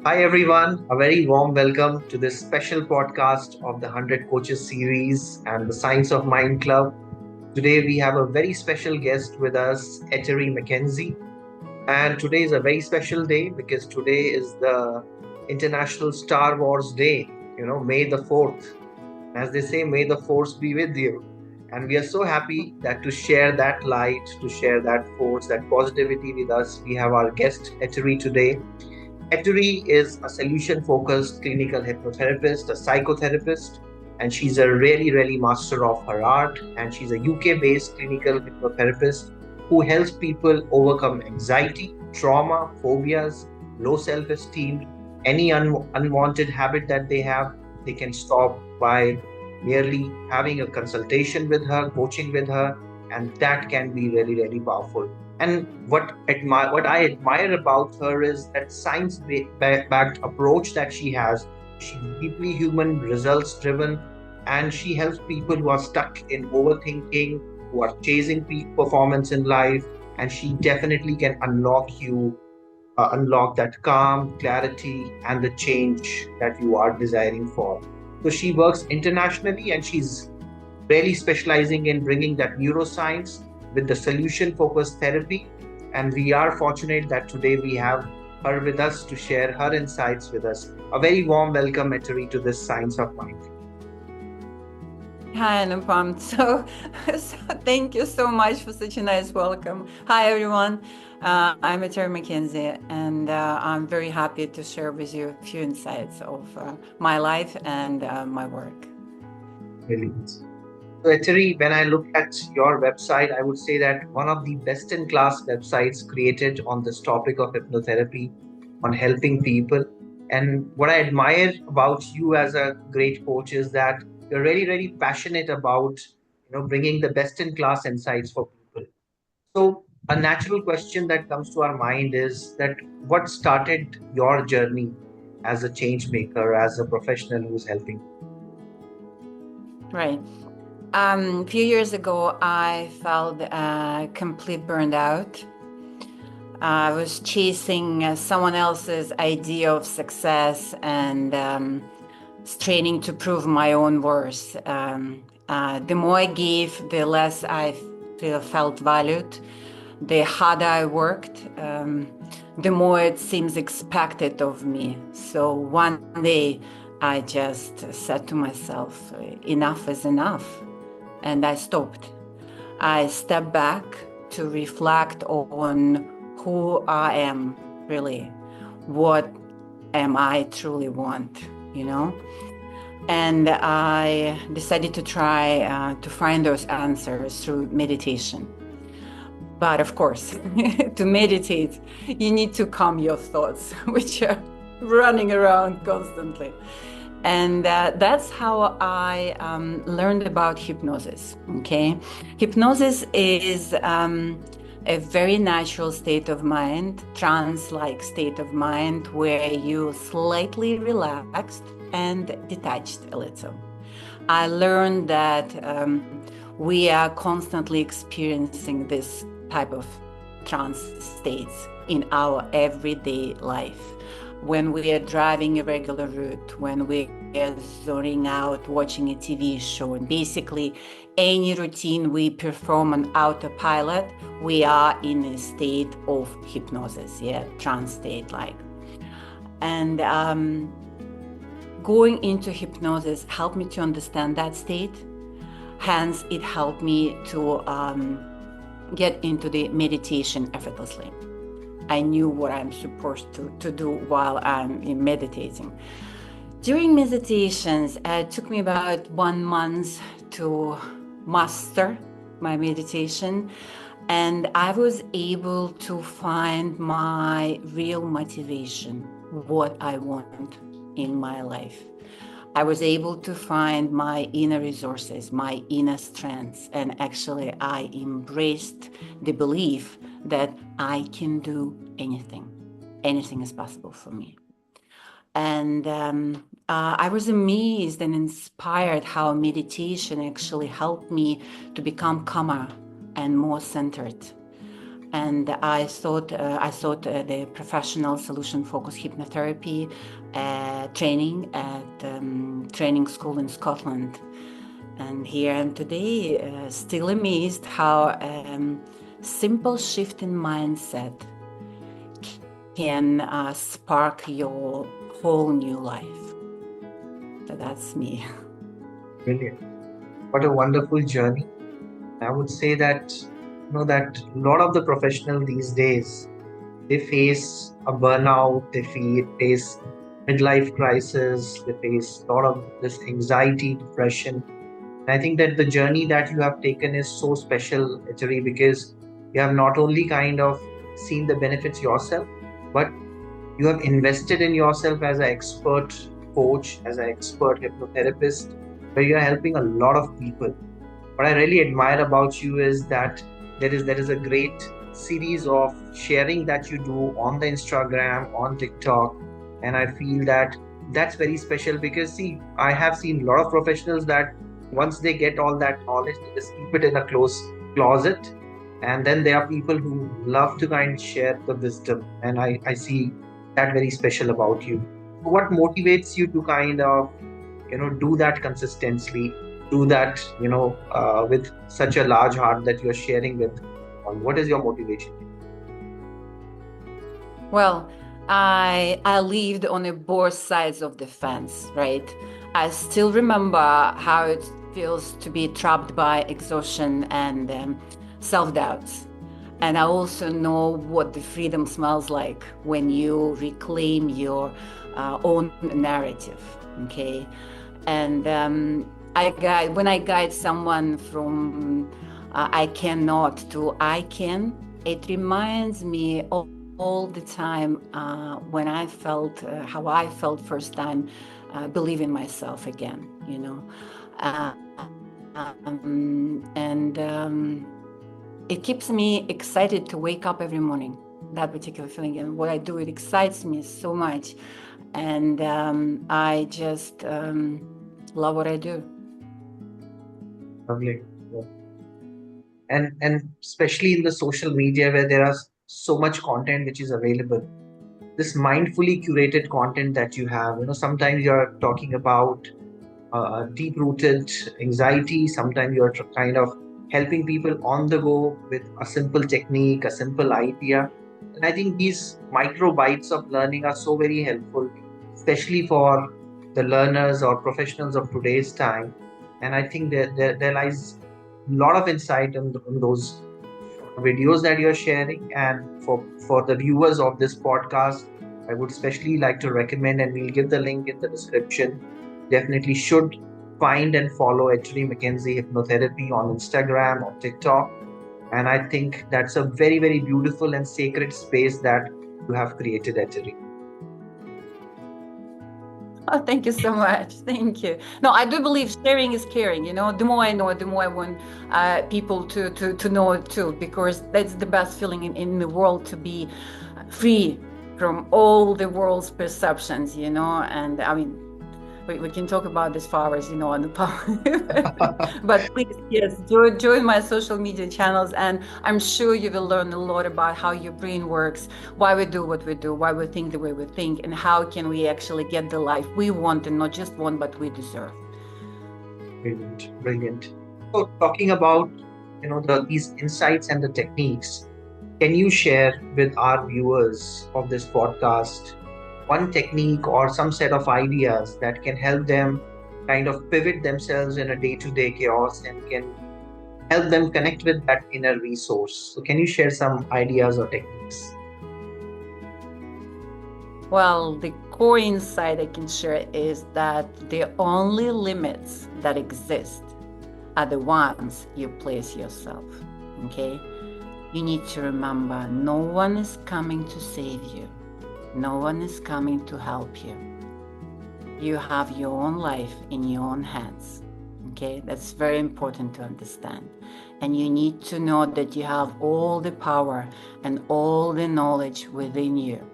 Hi, everyone. A very warm welcome to this special podcast of the 100 Coaches series and the Science of Mind Club. Today, we have a very special guest with us, Etteri Mackenzie. And today is a very special day because today is the International Star Wars Day, May the 4th. As they say, may the force be with you. And we are so happy that to share that light, to share that force, that positivity with us, we have our guest, Etteri, today. Etteri is a solution focused clinical hypnotherapist, a psychotherapist, and she's a really master of her art. And she's a UK based clinical hypnotherapist who helps people overcome anxiety, trauma, phobias, low self esteem, any unwanted habit that they have. They can stop by merely having a consultation with her, coaching with her, and that can be really powerful. And what I admire about her is that science-backed approach that she has. She's deeply human, results-driven, and she helps people who are stuck in overthinking, who are chasing peak performance in life, and she definitely can unlock that calm, clarity, and the change that you are desiring for. So she works internationally, and she's really specializing in bringing that neuroscience with the solution focused therapy. And we are fortunate that today we have her with us to share her insights with us. A very warm welcome, Etteri, to this Science of Mind. Hi, Anupam. So thank you so much for such a nice welcome. Hi, everyone. I'm Etteri Mackenzie, and I'm very happy to share with you a few insights of my life and my work. Brilliant. So, Etteri, when I look at your website, I would say that one of the best in class websites created on this topic of hypnotherapy, on helping people. And what I admire about you as a great coach is that you're really passionate about, bringing the best in class insights for people. So, a natural question that comes to our mind is that what started your journey as a change maker, as a professional who's helping? Right. A few years ago, I felt complete burned out. I was chasing someone else's idea of success and straining to prove my own worth. The more I gave, the less I felt valued. The harder I worked, the more it seems expected of me. So one day I just said to myself, enough is enough. And I stopped. I stepped back to reflect on who I am really. What am I truly want, And I decided to try to find those answers through meditation. But of course, to meditate, you need to calm your thoughts, which are running around constantly. And that's how I learned about hypnosis. Okay, hypnosis is a very natural state of mind, trance-like state of mind, where you slightly relaxed and detached a little. I learned that we are constantly experiencing this type of trance states in our everyday life. When we are driving a regular route, when we are zoning out, watching a TV show, and basically any routine we perform on autopilot, we are in a state of hypnosis, trance state like. And going into hypnosis helped me to understand that state. Hence, it helped me to get into the meditation effortlessly. I knew what I'm supposed to do while I'm meditating. During meditations, it took me about 1 month to master my meditation, and I was able to find my real motivation, what I want in my life. I was able to find my inner resources, my inner strengths, and actually I embraced the belief that I can do anything. Anything is possible for me. And I was amazed and inspired how meditation actually helped me to become calmer and more centered. And I sought the professional solution-focused hypnotherapy training at training school in Scotland. And here I am today, still amazed how simple shift in mindset can spark your whole new life. So that's me. Brilliant. What a wonderful journey. I would say that that a lot of the professionals these days, they face a burnout, they face midlife crisis, they face a lot of this anxiety, depression. And I think that the journey that you have taken is so special, actually, because you have not only kind of seen the benefits yourself, but you have invested in yourself as an expert coach, as an expert hypnotherapist, where you are helping a lot of people. What I really admire about you is that there is a great series of sharing that you do on the Instagram, on TikTok, and I feel that that's very special because see, I have seen a lot of professionals that once they get all that knowledge, they just keep it in a close closet, and then there are people who love to kind of share the wisdom, and I see that very special about you. What motivates you to kind of do that consistently, do that with such a large heart that you're sharing with all? What is your motivation? Well, I lived on both sides of the fence, right? I still remember how it feels to be trapped by exhaustion and self-doubts. And I also know what the freedom smells like when you reclaim your own narrative, okay? And when I guide someone from I cannot to I can, it reminds me all the time when I felt how I felt first time believing myself again, uh, and it keeps me excited to wake up every morning. That particular feeling, and what I do, it excites me so much, and I just love what I do. Lovely. Yeah. And especially in the social media where there are so much content which is available, this mindfully curated content that you have, sometimes you're talking about deep rooted anxiety, sometimes you're kind of helping people on the go with a simple technique, a simple idea. And I think these micro bites of learning are so very helpful, especially for the learners or professionals of today's time. And I think there lies a lot of insight in those videos that you're sharing. And for the viewers of this podcast, I would especially like to recommend, and we'll give the link in the description. Definitely should find and follow Etchery McKenzie Hypnotherapy on Instagram or TikTok. And I think that's a very, very beautiful and sacred space that you have created, Etchery. Oh, thank you so much. Thank you. No, I do believe sharing is caring. The more I know, the more I want people to know it too, because that's the best feeling in the world, to be free from all the world's perceptions, and I mean, we can talk about this for hours, on the podcast. But please, yes, join my social media channels, and I'm sure you will learn a lot about how your brain works, why we do what we do, why we think the way we think, and how can we actually get the life we want, and not just want, but we deserve. Brilliant, brilliant. So talking about these insights and the techniques, can you share with our viewers of this podcast one technique or some set of ideas that can help them kind of pivot themselves in a day-to-day chaos and can help them connect with that inner resource? So can you share some ideas or techniques? Well, the core insight I can share is that the only limits that exist are the ones you place yourself, okay? You need to remember, no one is coming to save you. No one is coming to help you. You have your own life in your own hands, okay? That's very important to understand. And you need to know that you have all the power and all the knowledge within you.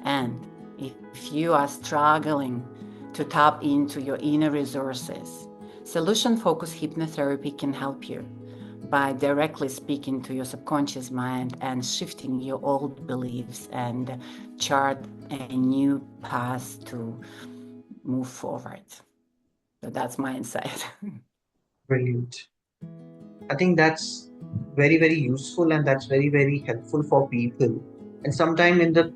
And if you are struggling to tap into your inner resources, solution-focused hypnotherapy can help you. by directly speaking to your subconscious mind and shifting your old beliefs and chart a new path to move forward. So that's my insight. Brilliant. I think that's very, very useful and that's very, very helpful for people. And sometimes in the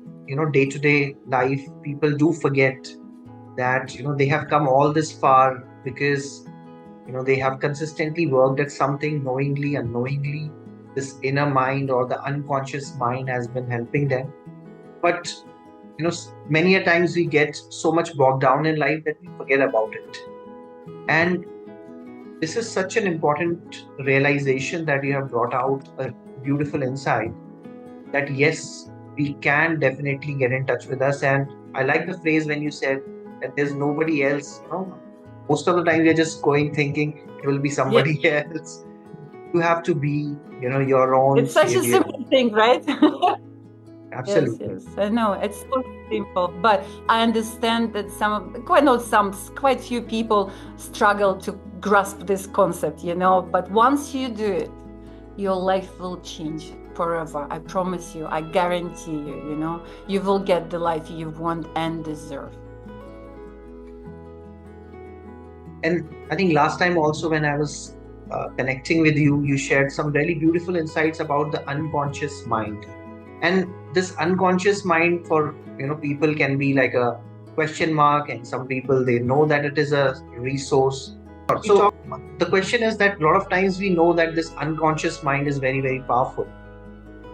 day-to-day life, people do forget that they have come all this far because they have consistently worked at something knowingly, unknowingly. This inner mind or the unconscious mind has been helping them. But many a times we get so much bogged down in life that we forget about it. And this is such an important realization that you have brought out, a beautiful insight that yes, we can definitely get in touch with us. And I like the phrase when you said that there's nobody else. Most of the time we're just going thinking it will be somebody else. You have to be, your own It's such a savior. simple thing, right? Absolutely. Yes. I know it's so simple, but I understand that quite few people struggle to grasp this concept, but once you do it, your life will change forever. I promise you, I guarantee you, you will get the life you want and deserve. And I think last time also when I was connecting with you, you shared some really beautiful insights about the unconscious mind. And this unconscious mind for people can be like a question mark, and some people they know that it is a resource. So the question is that a lot of times we know that this unconscious mind is very, very powerful.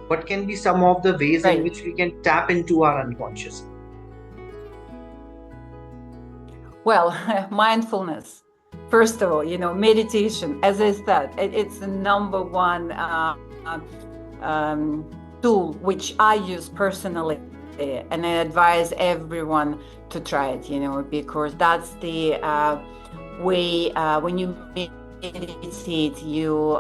What can be some of the ways in which we can tap into our unconscious? Well, mindfulness. First of all, meditation, as I said, it's the number one tool which I use personally, and I advise everyone to try it, because that's the way when you meditate, you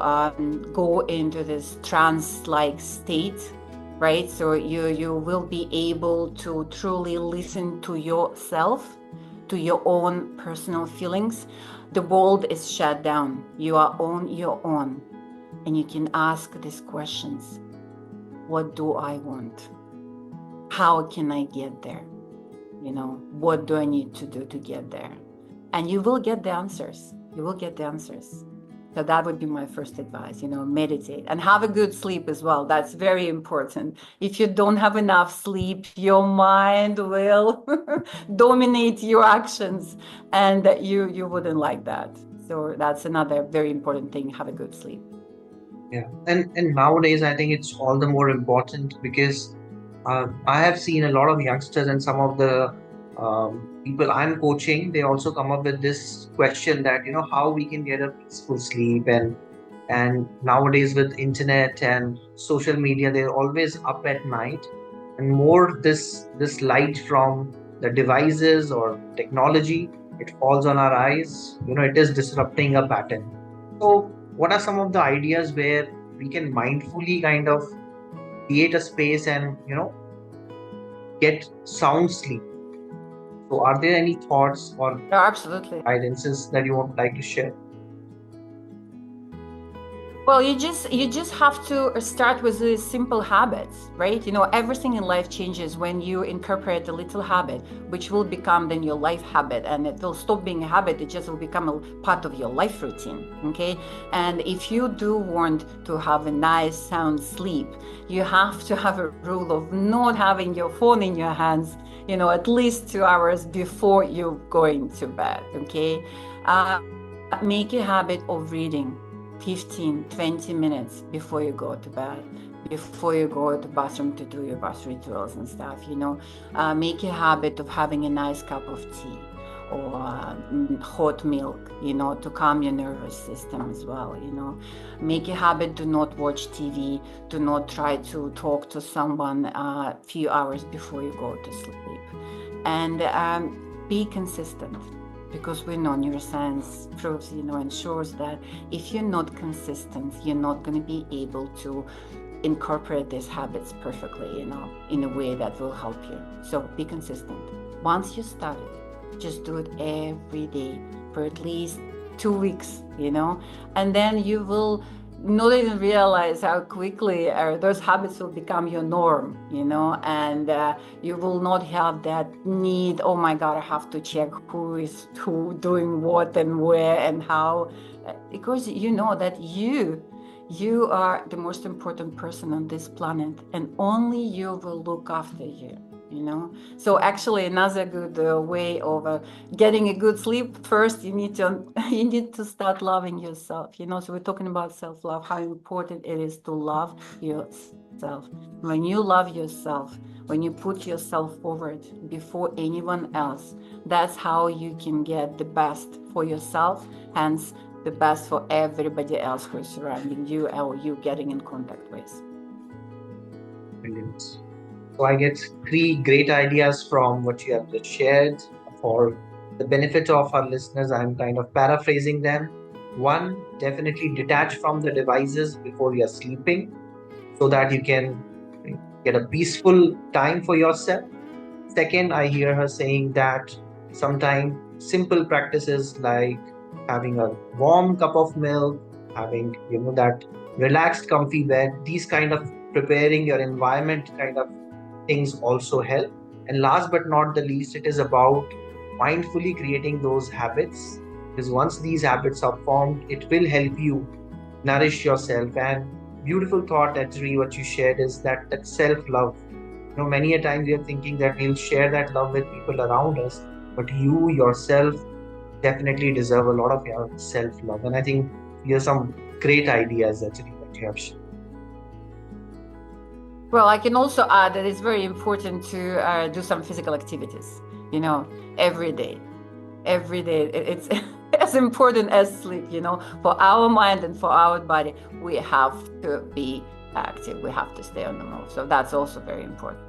go into this trance-like state, right? So you will be able to truly listen to yourself, to your own personal feelings. The world is shut down. You are on your own, and you can ask these questions. What do I want? How can I get there? What do I need to do to get there? And you will get the answers. You will get the answers. So that would be my first advice, meditate and have a good sleep as well. That's very important. If you don't have enough sleep, your mind will dominate your actions, and you wouldn't like that. So that's another very important thing, have a good sleep. Yeah, and nowadays I think it's all the more important because I have seen a lot of youngsters and some of the people I'm coaching. They also come up with this question that how we can get a peaceful sleep, and nowadays with internet and social media, they're always up at night, and more this light from the devices or technology, it falls on our eyes. It is disrupting a pattern. So what are some of the ideas where we can mindfully kind of create a space and get sound sleep? So are there any thoughts or Absolutely. guidances that you would like to share? Well, you just have to start with the simple habits, right? Everything in life changes when you incorporate a little habit, which will become then your life habit, and it will stop being a habit. It just will become a part of your life routine, okay? And if you do want to have a nice sound sleep, you have to have a rule of not having your phone in your hands, at least 2 hours before you're going to bed, okay? Make a habit of reading 15, 20 minutes before you go to bed, before you go to the bathroom to do your bath rituals and stuff, make a habit of having a nice cup of tea or hot milk, to calm your nervous system as well, Make a habit to not watch TV, to not try to talk to someone a few hours before you go to sleep. And be consistent. Because we know neuroscience proves, ensures that if you're not consistent, you're not going to be able to incorporate these habits perfectly, in a way that will help you. So be consistent. Once you start it, just do it every day for at least 2 weeks, and then you will not even realize how quickly those habits will become your norm, and you will not have that need, oh my God, I have to check who is who doing what and where and how, because you know that you are the most important person on this planet, and only you will look after you. So actually, another good way of getting a good sleep, first you need to start loving yourself. So we're talking about self-love, how important it is to love yourself. When you love yourself, when you put yourself forward before anyone else, that's how you can get the best for yourself, hence the best for everybody else who is surrounding you or you getting in contact with. Brilliant. So I get three great ideas from what you have just shared. For the benefit of our listeners, I'm kind of paraphrasing them. One, definitely detach from the devices before you're sleeping so that you can get a peaceful time for yourself. Second, I hear her saying that sometimes simple practices like having a warm cup of milk, having that relaxed, comfy bed, these kind of preparing your environment kind of things also help. And last but not the least, it is about mindfully creating those habits, because once these habits are formed, it will help you nourish yourself. And beautiful thought, actually, what you shared is that self love. Many a time we are thinking that we'll share that love with people around us, but you yourself definitely deserve a lot of your self love. And I think you have some great ideas actually that you have shared. Well, I can also add that it's very important to do some physical activities, every day. Every day. It's as important as sleep, for our mind and for our body. We have to be active. We have to stay on the move. So that's also very important.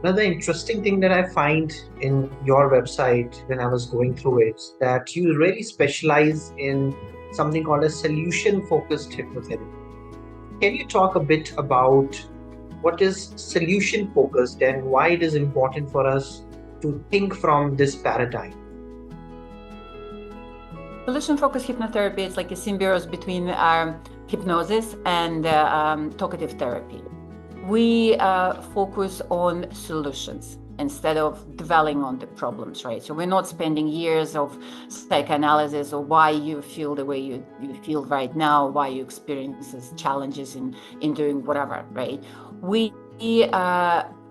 Another interesting thing that I find in your website when I was going through it, that you really specialize in something called a solution focused hypnotherapy. Can you talk a bit about what is solution focused and why it is important for us to think from this paradigm? Solution focused hypnotherapy is like a symbiosis between hypnosis and talkative therapy. We focus on solutions instead of dwelling on the problems, right? So we're not spending years of psychoanalysis or why you feel the way you feel right now, why you experience challenges in doing whatever, right? We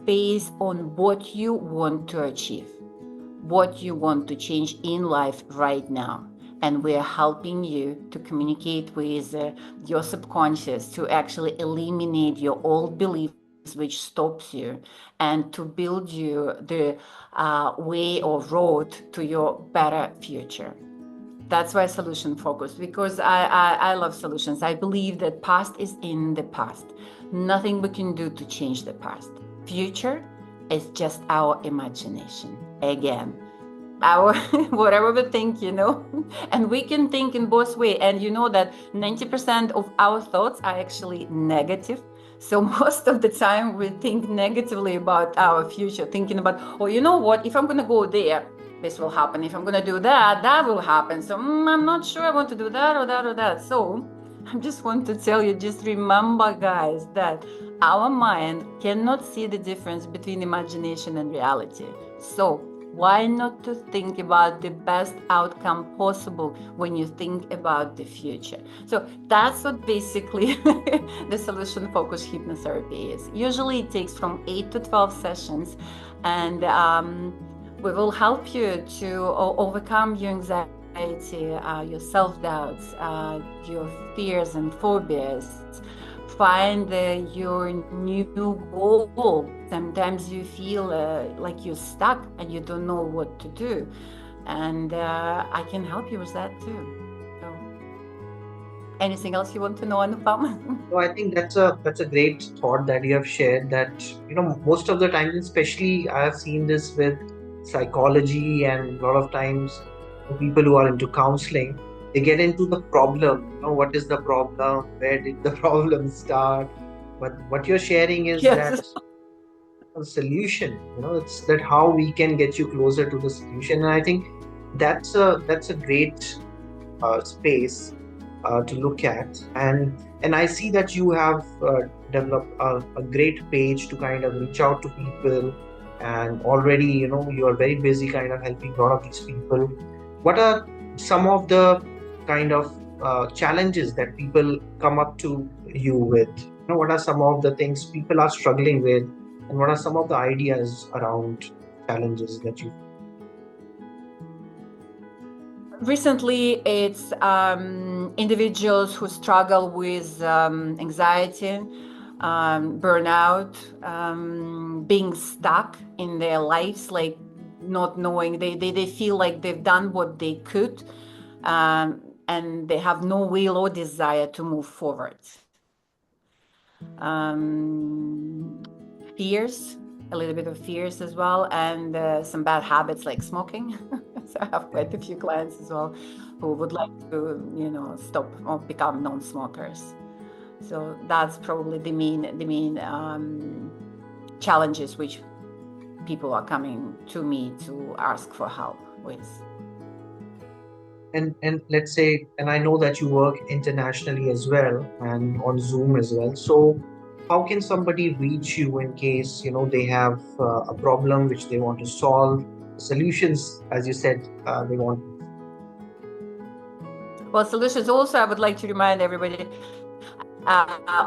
base on what you want to achieve, what you want to change in life right now. And we're helping you to communicate with your subconscious to actually eliminate your old beliefs which stops you and to build you the way or road to your better future. That's why solution focused, because I love solutions. I believe that past is in the past. Nothing we can do to change the past. Future is just our imagination. Again, our whatever we think, and we can think in both ways. And you know that 90% of our thoughts are actually negative. So most of the time we think negatively about our future, thinking about, oh, you know what, if I'm going to go there, this will happen. If I'm going to do that, that will happen. So I'm not sure I want to do that or that or that. So I just want to tell you, just remember, guys, that our mind cannot see the difference between imagination and reality. So why not to think about the best outcome possible when you think about the future? So that's what basically the solution-focused hypnotherapy is. Usually it takes from 8 to 12 sessions, and we will help you to overcome your anxiety, your self-doubts, your fears and phobias. Find your new goal. Sometimes you feel like you're stuck and you don't know what to do, and I can help you with that too. So, anything else you want to know, Anupam? So I think that's a great thought that you have shared. That most of the time, especially I have seen this with psychology, and a lot of times people who are into counseling, they get into the problem. What is the problem? Where did the problem start? But what you're sharing is Yes. that a solution. It's that how we can get you closer to the solution. And I think that's a great space to look at. And I see that you have developed a great page to kind of reach out to people, and already you are very busy kind of helping a lot of these people. What are some of the kind of challenges that people come up to you with? What are some of the things people are struggling with, and what are some of the ideas around challenges that you? Recently, it's individuals who struggle with anxiety, burnout, being stuck in their lives, like not knowing, they feel like they've done what they could, and they have no will or desire to move forward. Fears, a little bit of fears as well, and some bad habits like smoking. So I have quite a few clients as well who would like to, stop or become non-smokers. So that's probably the main challenges which people are coming to me to ask for help with. And let's say, and I know that you work internationally as well and on Zoom as well. So how can somebody reach you in case they have a problem which they want to solve? Solutions, as you said, they want. Well, solutions also, I would like to remind everybody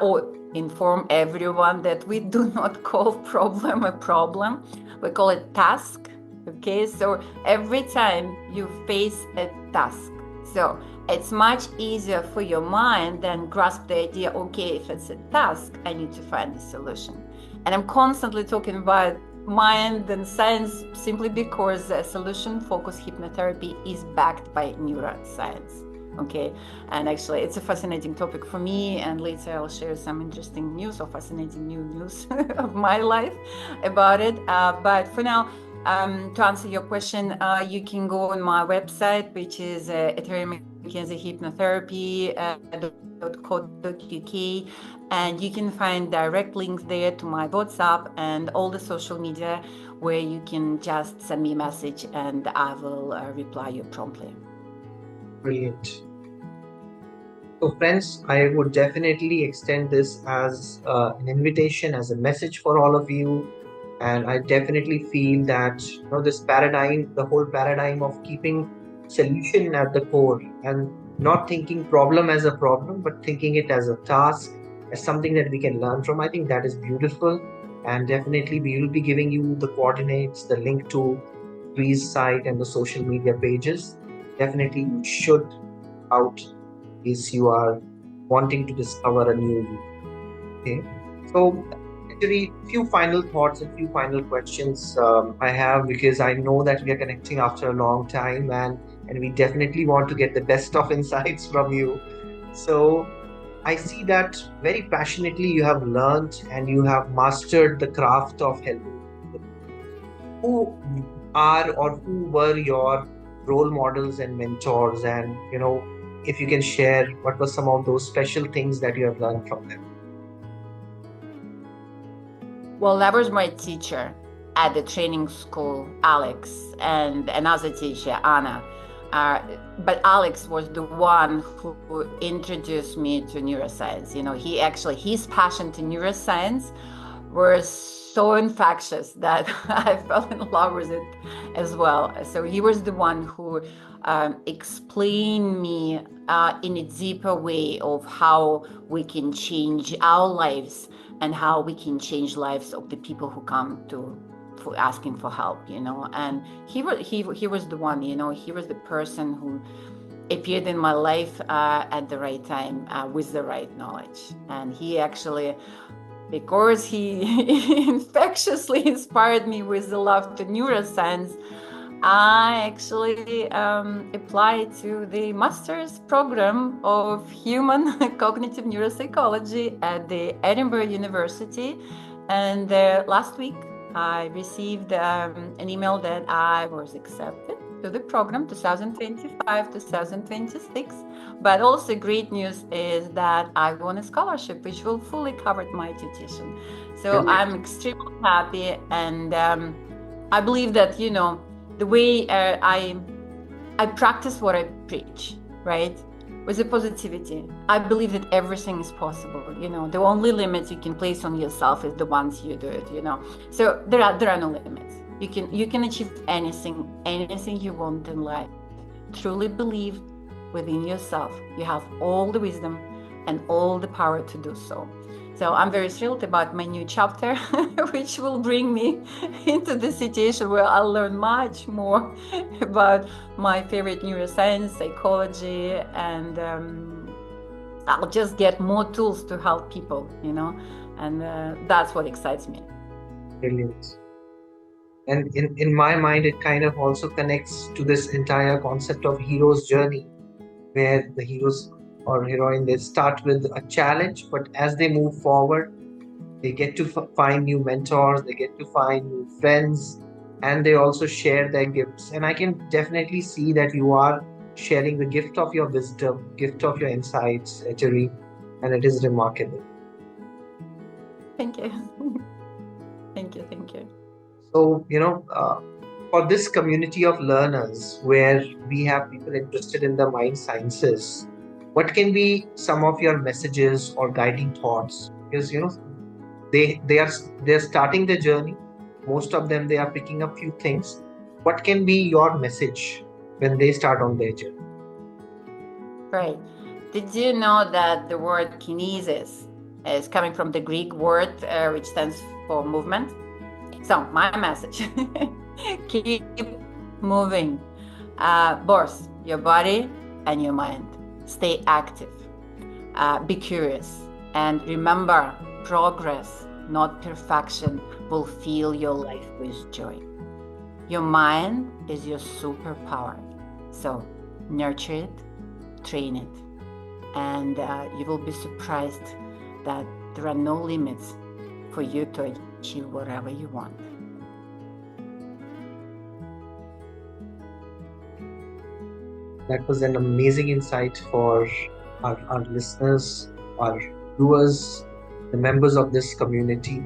or inform everyone that we do not call problem a problem. We call it task. Okay, so every time you face a task, so it's much easier for your mind than grasp the idea, okay, if it's a task, I need to find a solution. And I'm constantly talking about mind and science simply because solution-focused hypnotherapy is backed by neuroscience. Okay, and actually it's a fascinating topic for me, and later I'll share some interesting news or fascinating new news of my life about it. But for now, to answer your question, you can go on my website, which is ethereummackenziehypnotherapy.co.uk, and you can find direct links there to my WhatsApp and all the social media where you can just send me a message and I will reply you promptly. Brilliant. So, friends, I would definitely extend this as an invitation, as a message for all of you. And I definitely feel that this paradigm, the whole paradigm of keeping solution at the core and not thinking problem as a problem, but thinking it as a task, as something that we can learn from. I think that is beautiful. And definitely, we will be giving you the coordinates, the link to Bree's site and the social media pages. Definitely, you should out if you are wanting to discover a new you. Okay, so actually, few final thoughts and few final questions I have, because I know that we are connecting after a long time, and we definitely want to get the best of insights from you. So I see that very passionately you have learned and you have mastered the craft of helping people. Who are or who were your role models and mentors, and if you can share what were some of those special things that you have learned from them? Well, that was my teacher at the training school, Alex, and another teacher, Anna. But Alex was the one who introduced me to neuroscience. His passion to neuroscience was so infectious that I fell in love with it as well. So he was the one who explained me in a deeper way of how we can change our lives and how we can change lives of the people who come for asking for help, and he was the one, he was the person who appeared in my life at the right time with the right knowledge. And he actually, because he infectiously inspired me with the love to neuroscience, I actually applied to the master's program of human cognitive neuropsychology at the Edinburgh University. And last week, I received an email that I was accepted to the program 2025-2026. But also great news is that I won a scholarship, which will fully cover my tuition. So I'm extremely happy, and I believe that, the way I practice what I preach, right? with the positivity. I believe that everything is possible. The only limits you can place on yourself is the ones you do it. So there are no limits. You can achieve anything you want in life. Truly believe within yourself. You have all the wisdom and all the power to do so. So I'm very thrilled about my new chapter, which will bring me into the situation where I'll learn much more about my favorite neuroscience, psychology, and I'll just get more tools to help people, and that's what excites me. Brilliant. And in my mind, it kind of also connects to this entire concept of hero's journey, where the heroes or heroine, they start with a challenge, but as they move forward, they get to find new mentors, they get to find new friends, and they also share their gifts. And I can definitely see that you are sharing the gift of your wisdom, gift of your insights, Eteri, and it is remarkable. Thank you. Thank you. So, for this community of learners where we have people interested in the mind sciences, what can be some of your messages or guiding thoughts? Because, they're starting the journey. Most of them, they are picking up few things. What can be your message when they start on their journey? Right. Did you know that the word kinesis is coming from the Greek word which stands for movement? So my message, keep moving, both your body and your mind. Stay active, be curious, and remember, progress, not perfection, will fill your life with joy. Your mind is your superpower, so nurture it, train it, and you will be surprised that there are no limits for you to achieve whatever you want. That was an amazing insight for our listeners, our viewers, the members of this community.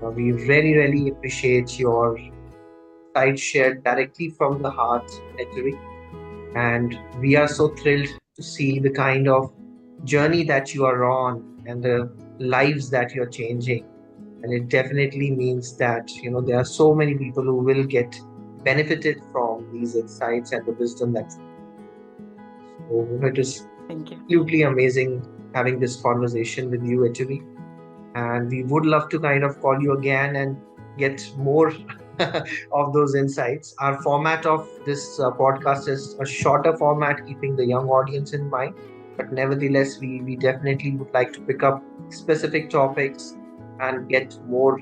We really appreciate your insights shared directly from the heart, Eteri. And we are so thrilled to see the kind of journey that you are on and the lives that you're changing. And it definitely means that, there are so many people who will get benefited from these insights and the wisdom that's. So, it is absolutely amazing having this conversation with you, Eteri. And we would love to kind of call you again and get more of those insights. Our format of this podcast is a shorter format, keeping the young audience in mind. But nevertheless, we definitely would like to pick up specific topics and get more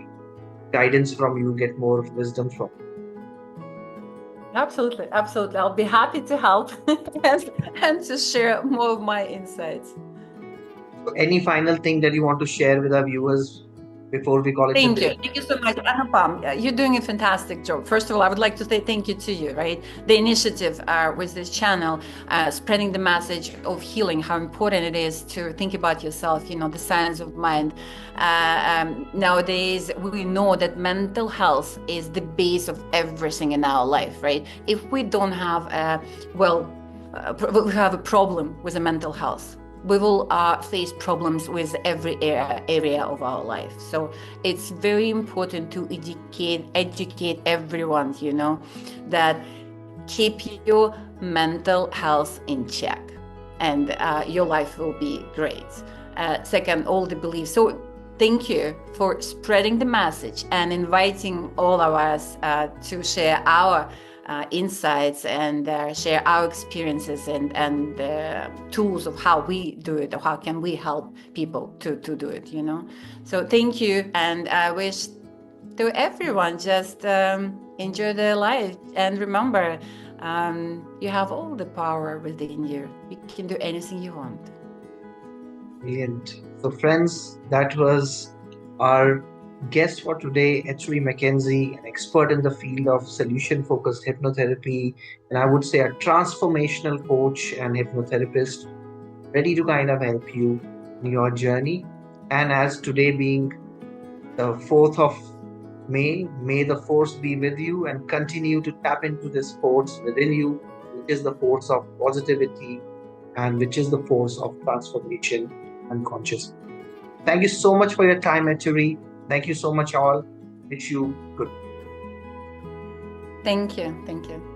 guidance from you, get more wisdom from you. Absolutely. I'll be happy to help and to share more of my insights. So any final thing that you want to share with our viewers before we call it? Thank you so much, Anupam. You're doing a fantastic job. First of all, I would like to say thank you to you, right? The initiative with this channel, spreading the message of healing, how important it is to think about yourself, the science of mind. Nowadays, we know that mental health is the base of everything in our life, right? If we don't have we have a problem with the mental health, we will face problems with every area of our life. So it's very important to educate everyone, that keep your mental health in check, and your life will be great. Second, all the beliefs. So thank you for spreading the message and inviting all of us to share our insights and share our experiences and tools of how we do it, or how can we help people to do it, So thank you, and I wish to everyone just enjoy their life, and remember, you have all the power within you. You can do anything you want. Brilliant. So friends, that was our guest for today, Eteri McKenzie, an expert in the field of solution-focused hypnotherapy, and I would say a transformational coach and hypnotherapist, ready to kind of help you in your journey. And as today being the 4th of May, may the force be with you, and continue to tap into this force within you, which is the force of positivity, and which is the force of transformation and consciousness. Thank you so much for your time, Eturi. Thank you so much, all. Wish you good. Thank you. Thank you.